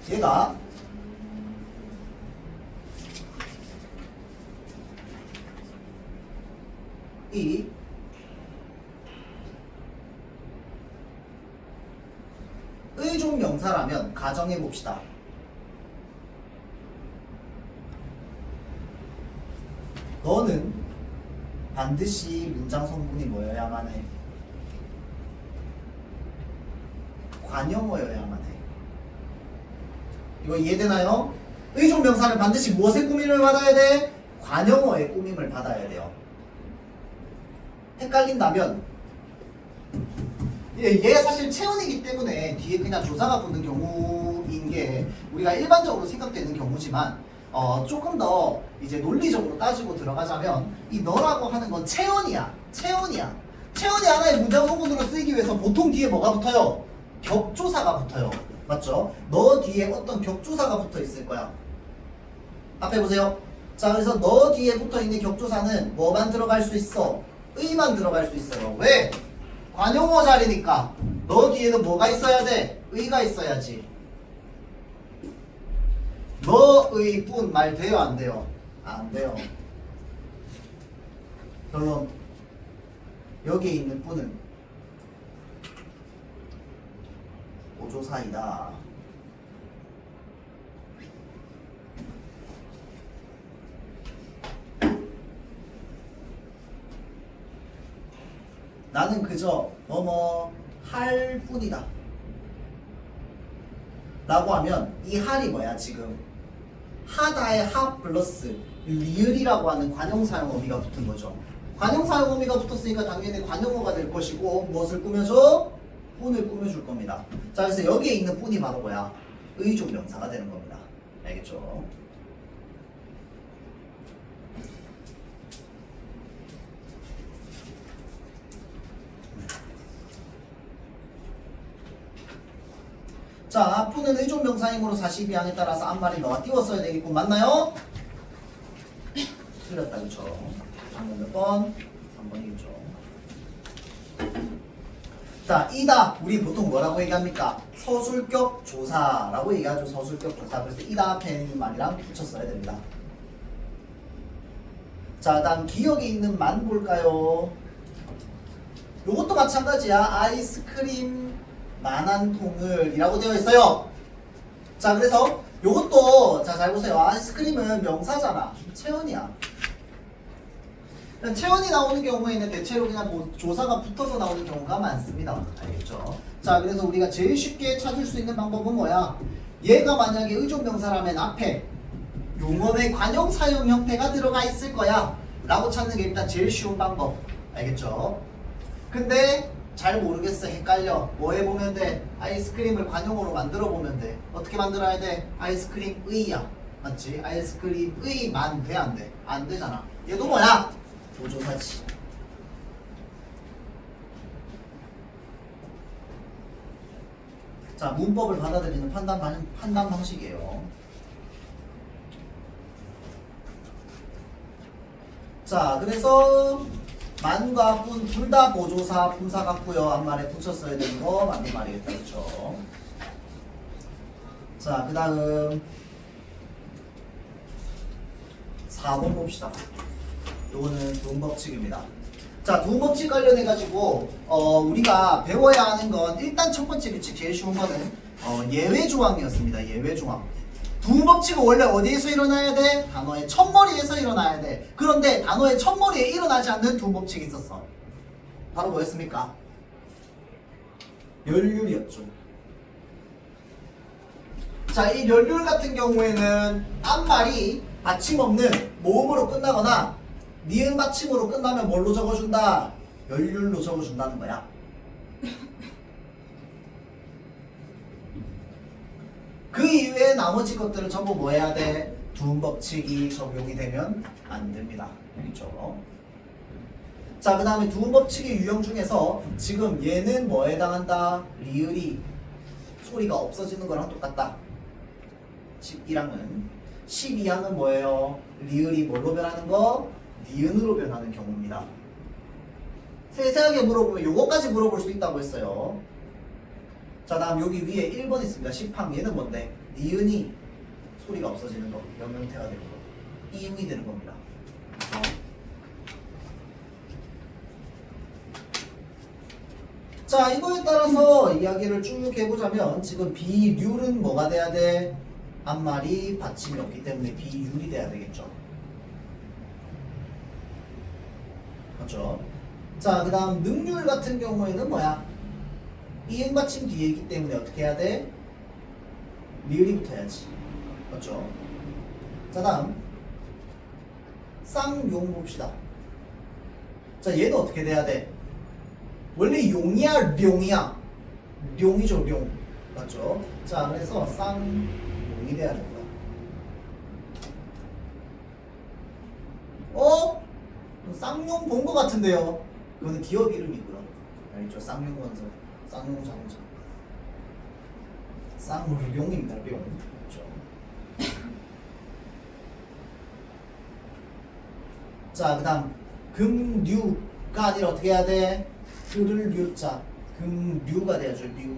[SPEAKER 1] 얘가 이 의존 명사라면 가정해 봅시다. 너는 반드시 문장 성분이 뭐여야만 해? 관용어여야만 해. 이거 이해되나요? 의존 명사는 반드시 무엇의 꾸밈을 받아야 돼? 관용어의 꾸밈을 받아야 돼요. 헷갈린다면 얘가 사실 체온이기 때문에 뒤에 그냥 조사가 붙는 경우인 게 우리가 일반적으로 생각되는 경우지만 조금 더 이제 논리적으로 따지고 들어가자면 이 너라고 하는 건 체온이야. 체온이 하나의 문장 성분으로 쓰이기 위해서 보통 뒤에 뭐가 붙어요? 격조사가 붙어요. 맞죠? 너 뒤에 어떤 격조사가 붙어 있을 거야. 앞에 보세요. 자, 그래서 너 뒤에 붙어 있는 격조사는 뭐만 들어갈 수 있어? 의만 들어갈 수 있어요. 왜? 관용어 자리니까 너 뒤에는 뭐가 있어야 돼? 의가 있어야지. 너의 뿐 말 돼요? 안 돼요? 안 돼요. 결론 여기에 있는 뿐은 보조사이다. 나는 그저 뭐뭐 할 뿐이다 라고 하면 이 할이 뭐야? 지금 하다의 하 플러스 리을이라고 하는 관용사용 어미가 붙은 거죠. 관용사용 어미가 붙었으니까 당연히 관용어가 될 것이고 무엇을 꾸며줘? 뿐을 꾸며줄 겁니다. 자, 그래서 여기에 있는 뿐이 바로 뭐야? 의존 명사가 되는 겁니다. 알겠죠? 자, 뿐은 의존 명사이므로 42항에 따라서 앞말이 너와 띄웠어야 되겠고 맞나요? 틀렸다, 그쵸? 방금 몇 번? 3번이겠죠. 자, 이다. 우리 보통 뭐라고 얘기합니까? 서술격 조사라고 얘기하죠. 서술격 조사. 그래서 이다 앞에 있는 말이랑 붙였어야 됩니다. 자, 다음 기억에 있는 만 볼까요? 요것도 마찬가지야. 아이스크림 만한 통을 이라고 되어 있어요. 자, 그래서 요것도 자, 잘 보세요. 아이스크림은 명사잖아. 체온이야. 체온이 나오는 경우에는 대체로 그냥 뭐 조사가 붙어서 나오는 경우가 많습니다. 알겠죠? 자, 그래서 우리가 제일 쉽게 찾을 수 있는 방법은 뭐야? 얘가 만약에 의존 명사라면 앞에 용언의 관용 사용 형태가 들어가 있을 거야 라고 찾는 게 일단 제일 쉬운 방법. 알겠죠? 근데 잘 모르겠어. 헷갈려. 뭐 해보면 돼? 아이스크림을 관용어로 만들어 보면 돼. 어떻게 만들어야 돼? 아이스크림의야. 맞지? 아이스크림의만 돼? 안 돼? 안 되잖아. 얘도 뭐야? 보조사지. 자, 문법을 받아들이는 판단 방식이에요. 자, 그래서 만과 뿐 둘 다 보조사 품사 같고요. 앞말에 붙였어야 되는 거 맞는 말이겠다. 그쵸? 자, 그 다음 4번 봅시다. 요거는 두음법칙입니다. 자, 두음법칙 관련해가지고 우리가 배워야 하는 건 일단 첫 번째 규칙 제일 쉬운 거는 예외조항이었습니다. 예외조항. 두음법칙은 원래 어디에서 일어나야 돼? 단어의 첫머리에서 일어나야 돼. 그런데 단어의 첫머리에 일어나지 않는 두음법칙이 있었어. 바로 뭐였습니까? 연륜이었죠. 자, 이 연륜 같은 경우에는 앞말이 받침 없는 모음으로 끝나거나 니은 받침으로 끝나면 뭘로 적어준다? 연륜로 적어준다는 거야. 그 이외에 나머지 것들은 전부 뭐 해야 돼? 두음법칙이 적용이 되면 안 됩니다. 알겠죠? 자, 그 다음에 두음법칙의 유형 중에서 지금 얘는 뭐에 해당한다? 리을이 소리가 없어지는 거랑 똑같다. 11항은 12항은 뭐예요? 리을이 뭘로 변하는 거? 니은으로 변하는 경우입니다. 세세하게 물어보면 요거까지 물어볼 수 있다고 했어요. 자, 다음 여기 위에 1번 있습니다. 10항. 얘는 뭔데? 니은이 소리가 없어지는 거. 명명태가 되는 거. 이응이 되는 겁니다. 자, 이거에 따라서 이야기를 쭉 해보자면 지금 비률은 뭐가 돼야 돼? 앞말이 받침이 없기 때문에 비율이 돼야 되겠죠. 맞죠? 자, 그 다음 능률 같은 경우에는 뭐야? 이응 받침 뒤에 있기 때문에 어떻게 해야 돼? 리을이 붙어야지. 맞죠? 자, 다음 쌍용 봅시다. 자, 얘는 어떻게 돼야 돼? 원래 용이야, 룡이야? 룡이죠, 룡. 맞죠? 자, 그래서 쌍용이 돼야 됩니다. 쌍용 본 것 같은데요? 그거는 기업 이름이고요. 알겠죠? 쌍용 원서, 쌍용 자동차. 쌍용입니다, 룡. 그렇죠? 자, 그 다음 금류가 아니라 어떻게 해야 돼? 그를 류자 금류가 돼야죠. 류.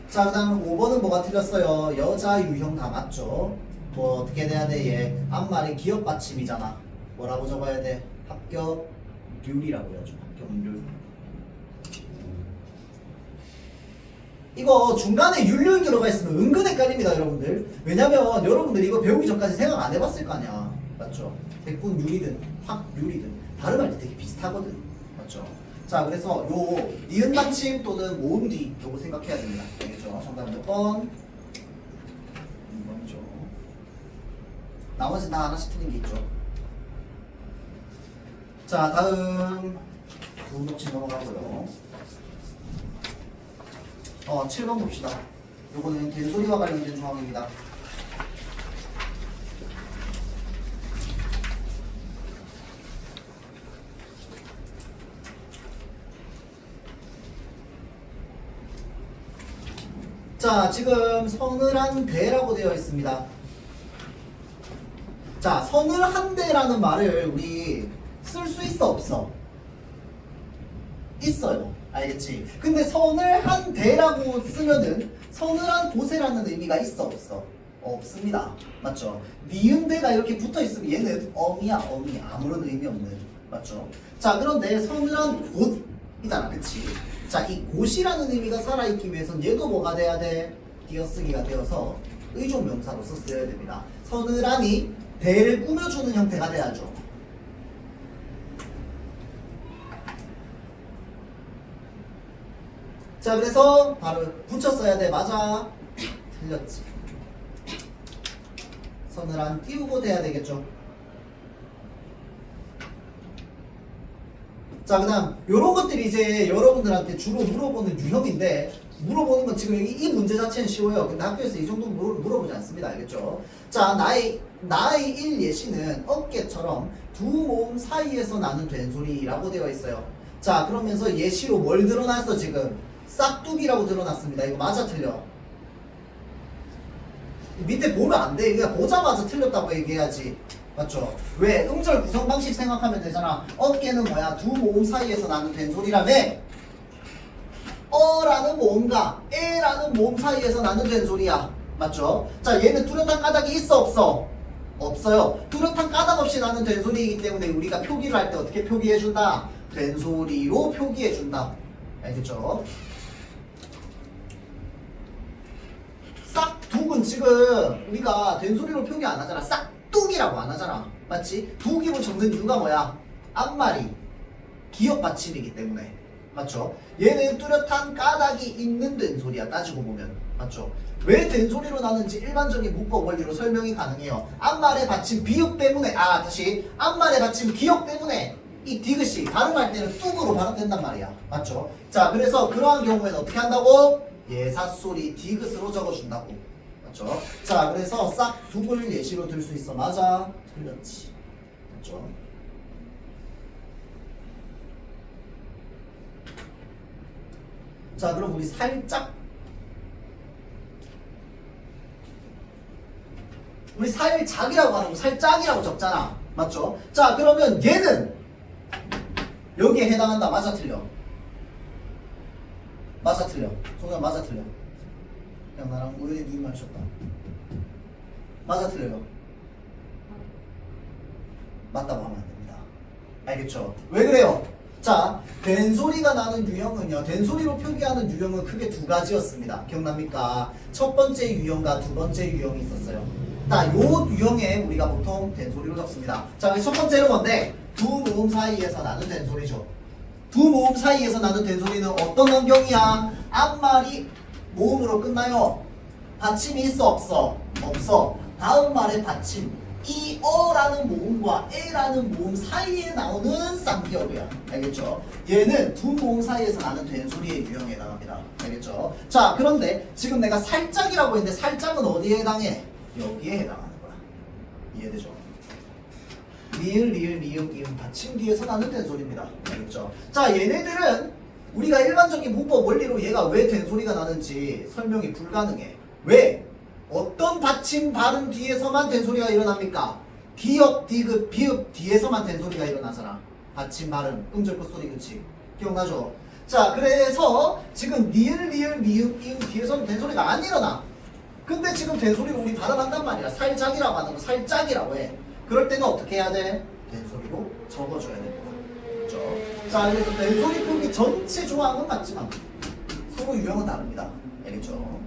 [SPEAKER 1] 자, 그 다음 5번은 뭐가 틀렸어요? 여자 유형 다 맞죠? 뭐 어떻게 돼야 돼? 얘 앞말이 기업 받침이잖아. 뭐라고 적어야 돼? 합격률이라고 해야죠. 합격률. 이거 중간에 율률 들어가 있으면 은근 헷갈립니다, 여러분들. 왜냐면 여러분들 이거 배우기 전까지 생각 안 해봤을 거 아니야. 맞죠? 백분율이든 확률이든 발음할 때 되게 비슷하거든. 맞죠? 자, 그래서 요 니은 받침 또는 모음 뒤 요거 생각해야 됩니다. 알겠죠? 정답 몇 번? 2번이죠. 나머지 다 하나씩 틀린 게 있죠. 자, 다음 두목치 넘어가고요. 7번 봅시다. 요거는 된소리와 관련된 조항입니다. 자, 지금 서늘한 대라고 되어 있습니다. 자, 서늘한 대라는 말을 우리 쓸 수 있어 없어? 있어요. 알겠지? 근데 서늘한 대라고 쓰면은 서늘한 곳에라는 의미가 있어 없어? 없습니다. 맞죠? 니은대가 이렇게 붙어 있으면 얘는 어미야, 어미. 아무런 의미 없는. 맞죠? 자, 그런데 서늘한 곳이잖아. 그치? 자, 이 곳이라는 의미가 살아있기 위해선 얘도 뭐가 돼야 돼? 띄어쓰기가 되어서 의존 명사로서 쓰여야 됩니다. 서늘하니 대를 꾸며주는 형태가 돼야죠. 자, 그래서 바로 붙였어야 돼. 맞아. 틀렸지. 서늘한 띄우고 돼야 되겠죠. 자, 그 다음 요런 것들이 이제 여러분들한테 주로 물어보는 유형인데, 물어보는 건 지금 이 문제 자체는 쉬워요. 근데 학교에서 이 정도 물어보지 않습니다. 알겠죠? 자, 나의 1 예시는 어깨처럼 두 모음 사이에서 나는 된소리라고 되어 있어요. 자, 그러면서 예시로 뭘 드러났어? 지금 싹둑이라고 드러났습니다. 이거 맞아 틀려? 밑에 보면 안 돼. 그냥 보자마자 틀렸다고 얘기해야지. 맞죠? 왜? 음절 구성 방식 생각하면 되잖아. 어깨는 뭐야? 두 모음 사이에서 나는 된소리라며? 어라는 모음과 에라는 모음 사이에서 나는 된소리야. 맞죠? 자, 얘는 뚜렷한 까닭이 있어 없어? 없어요. 뚜렷한 까닭 없이 나는 된소리이기 때문에 우리가 표기를 할 때 어떻게 표기해준다? 된소리로 표기해준다. 알겠죠? 싹둑은 지금 우리가 된소리로 표기 안 하잖아. 싹둑이라고 안 하잖아. 맞지? 둑임을 적는 이유가 뭐야? 앞말이 기억 받침이기 때문에. 맞죠? 얘는 뚜렷한 까닭이 있는 된소리야. 따지고 보면. 맞죠? 왜 된소리로 나는지 일반적인 문법 원리로 설명이 가능해요. 앞말의 받침 비읍 때문에, 다시 앞말의 받침 기억 때문에 이 디귿이 발음할 때는 뚝으로 발음된단 말이야. 맞죠? 자, 그래서 그러한 경우에는 어떻게 한다고? 예사소리 디귿으로 적어준다고. 맞죠? 자, 그래서 싹둑을 예시로 들 수 있어. 맞아? 틀렸지. 맞죠? 자, 그럼 우리 살짝 우리 살짝이라고 하는 거 살짝이라고 적잖아. 맞죠? 자, 그러면 얘는 여기에 해당한다. 맞아, 틀려? 맞아, 틀려? 송영 맞아, 틀려? 그냥 나랑 우연히 눈 마주쳤다. 맞아, 틀려요? 맞다고 하면 안 됩니다. 알겠죠? 왜 그래요? 자, 된소리가 나는 유형은요, 된소리로 표기하는 유형은 크게 두 가지였습니다. 기억납니까? 첫 번째 유형과 두 번째 유형이 있었어요. 자, 요 유형에 우리가 보통 된소리로 적습니다. 자, 첫 번째는 뭔데? 두 모음 사이에서 나는 된소리죠. 두 모음 사이에서 나는 된소리는 어떤 환경이야? 앞말이 모음으로 끝나요. 받침이 있어, 없어? 없어. 다음 말의 받침. 이 어라는 모음과 에라는 모음 사이에 나오는 쌍기어루야. 알겠죠? 얘는 두 모음 사이에서 나는 된소리의 유형에 해당합니다. 알겠죠? 자, 그런데 지금 내가 살짝이라고 했는데 살짝은 어디에 해당해? 여기에 해당하는 거야. 이해되죠? 리을, 리을, 리음, 이음 받침 뒤에서 나는 된소리입니다. 알겠죠? 자, 얘네들은 우리가 일반적인 문법 원리로 얘가 왜 된소리가 나는지 설명이 불가능해. 왜? 어떤 받침 발음 뒤에서만 된소리가 일어납니까? 디귿, 디귿, 비읍 뒤에서만 된소리가 일어나잖아. 받침 발음, 음절 끝소리 그치? 기억나죠? 자, 그래서 지금 리을, 리을, 미음, 이음 뒤에서는 된소리가 안 일어나. 근데 지금 된소리를 우리 발음한단 말이야. 살짝이라고 하는 거 살짝이라고 해. 그럴 때는 어떻게 해야 돼? 된소리로 적어줘야 됩니다. 그렇죠? 자, 그래서 된소리 표기 전체 조항은 맞지만 서로 유형은 다릅니다. 알겠죠?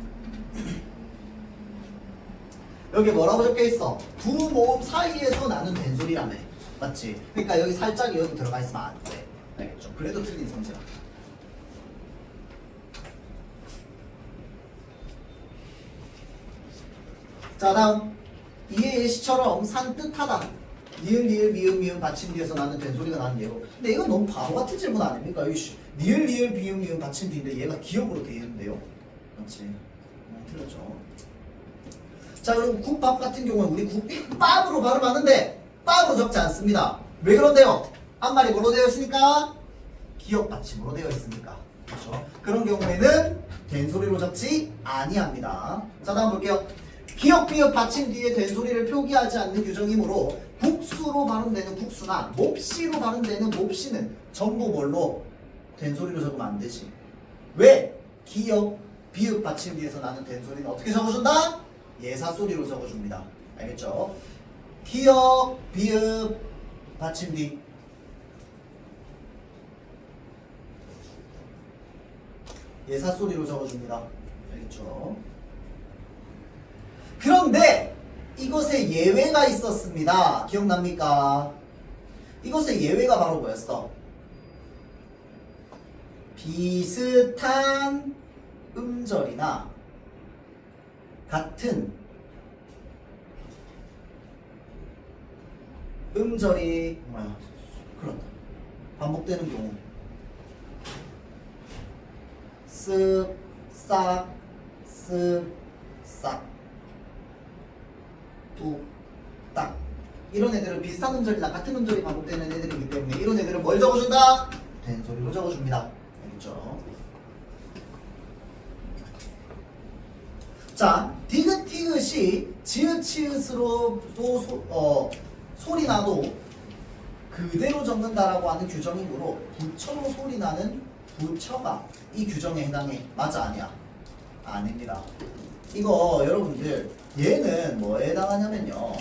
[SPEAKER 1] 여기 뭐라고 적혀있어? 두 모음 사이에서 나는 된소리라며. 맞지? 그러니까 여기 살짝 여기 들어가 있으면 안 돼. 알겠죠? 그래도 틀린 성질아. 자, 다음 이해 예시처럼 산뜻하다. 니을 니을 미음 미음 받침 뒤에서 나는 된소리가 나는 예로. 근데 이건 너무 바보 같은 질문 아닙니까? 이씨 니을 니을 미음 미음 받침 뒤인데 얘가 기억으로 돼 있는데요. 맞지? 틀렸죠. 자, 그럼 국밥 같은 경우는 우리 국밥으로 발음하는데 밥으로 적지 않습니다. 왜 그런데요? 앞말이 뭐로 되어 있으니까? 기억 받침으로 되어 있으니까. 그렇죠? 그런 경우에는 된소리로 적지 아니합니다. 자, 다음 볼게요. 기억, 비읍, 받침 뒤에 된소리를 표기하지 않는 규정이므로 국수로 발음되는 국수나 몹시로 발음되는 몹시는 전부 뭘로? 된소리로 적으면 안 되지. 왜? 기억, 비읍, 받침 뒤에서 나는 된소리는 어떻게 적어준다? 예사소리로 적어줍니다. 알겠죠? 기억, 비읍, 받침 뒤 예사소리로 적어줍니다. 알겠죠? 그런데 이것에 예외가 있었습니다. 기억납니까? 이것의 예외가 바로 뭐였어? 비슷한 음절이나 같은 음절이 그렇다. 반복되는 경우 쓱, 싹, 쓱, 싹, 뚝, 딱 이런 애들은 비슷한 음절이나 같은 음절이 반복되는 애들이기 때문에 이런 애들은 뭘 적어준다? 된소리로 적어줍니다. 알겠죠? 자, 디귿, 티귿이 지읒, 치읒으로 소리 나도 그대로 적는다라고 하는 규정이므로 부처로 소리 나는 부처가 이 규정에 해당해. 맞아, 아니야? 아닙니다. 이거 여러분들 얘는 뭐에 해당하냐면요.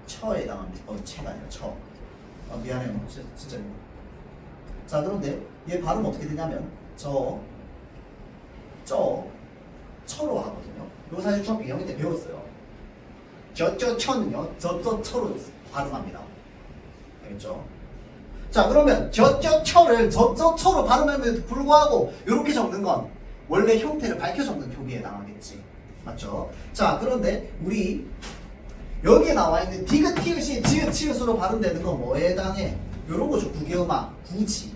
[SPEAKER 1] 처에 해당합니다. 체가 아니라 처. 미안해요. 진짜 미안해. 자, 그런데 얘 발음 어떻게 되냐면 처로 하거든요. 이거 사실 중학교 2학년 때 배웠어요. 처는요, 처로 발음합니다. 알겠죠? 자, 그러면 처를 처로 발음함에도 불구하고 이렇게 적는 건 원래 형태를 밝혀 적는 표기에 해당하겠지. 맞죠? 자, 그런데 우리 여기에 나와 있는 디귿, 티귿이 지읒, 치읒으로 발음되는 건 뭐에 해당해? 요런 거죠. 구개음악, 구지.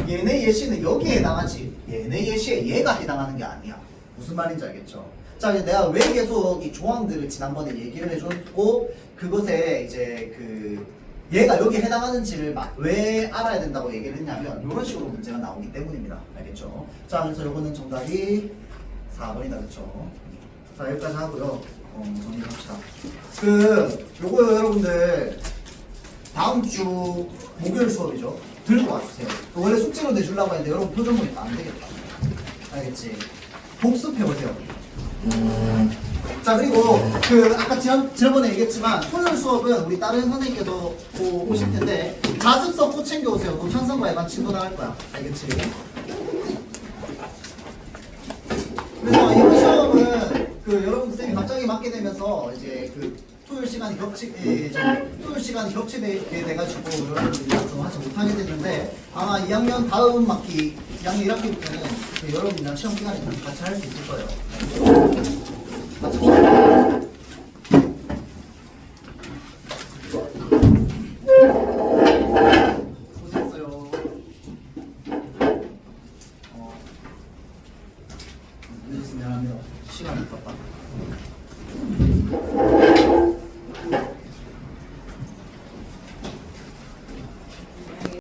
[SPEAKER 1] 얘네 예시는 여기에 해당하지 얘네 예시에 얘가 해당하는 게 아니야. 무슨 말인지 알겠죠? 자, 이제 내가 왜 계속 이 조항들을 지난번에 얘기를 해줬고 그것에 이제 그 얘가 여기에 해당하는지를 왜 알아야 된다고 얘기를 했냐면 이런 식으로 문제가 나오기 때문입니다. 알겠죠? 자, 그래서 요거는 정답이 4번이다. 그렇죠? 자, 여기까지 하고요. 정리합시다. 요거 여러분들 다음 주 목요일 수업이죠. 들고 와주세요. 원래 숙제로 내주려고 했는데 여러분 표정 보니까 안 되겠다. 알겠지? 복습해보세요. 자, 그리고 아까 지난번에 얘기했지만 토요일 수업은 우리 다른 선생님께서 오실 텐데 자습서 꼭 챙겨오세요. 노천성과 애만 친구 나갈 거야. 알겠지? 그래서 이번 시험은 여러분 선생님이 갑자기 맡게 되면서 이제 토요일 시간이 겹치게 돼가지고 여러분들이 좀 하지 못하게 됐는데 아마 2학년 다음 학기 2학년 1학기부터는 여러분이랑 시험 기간에 같이 할 수 있을 거예요. 같이 고생했어요. 늦었으면 하면 시간이 있었다.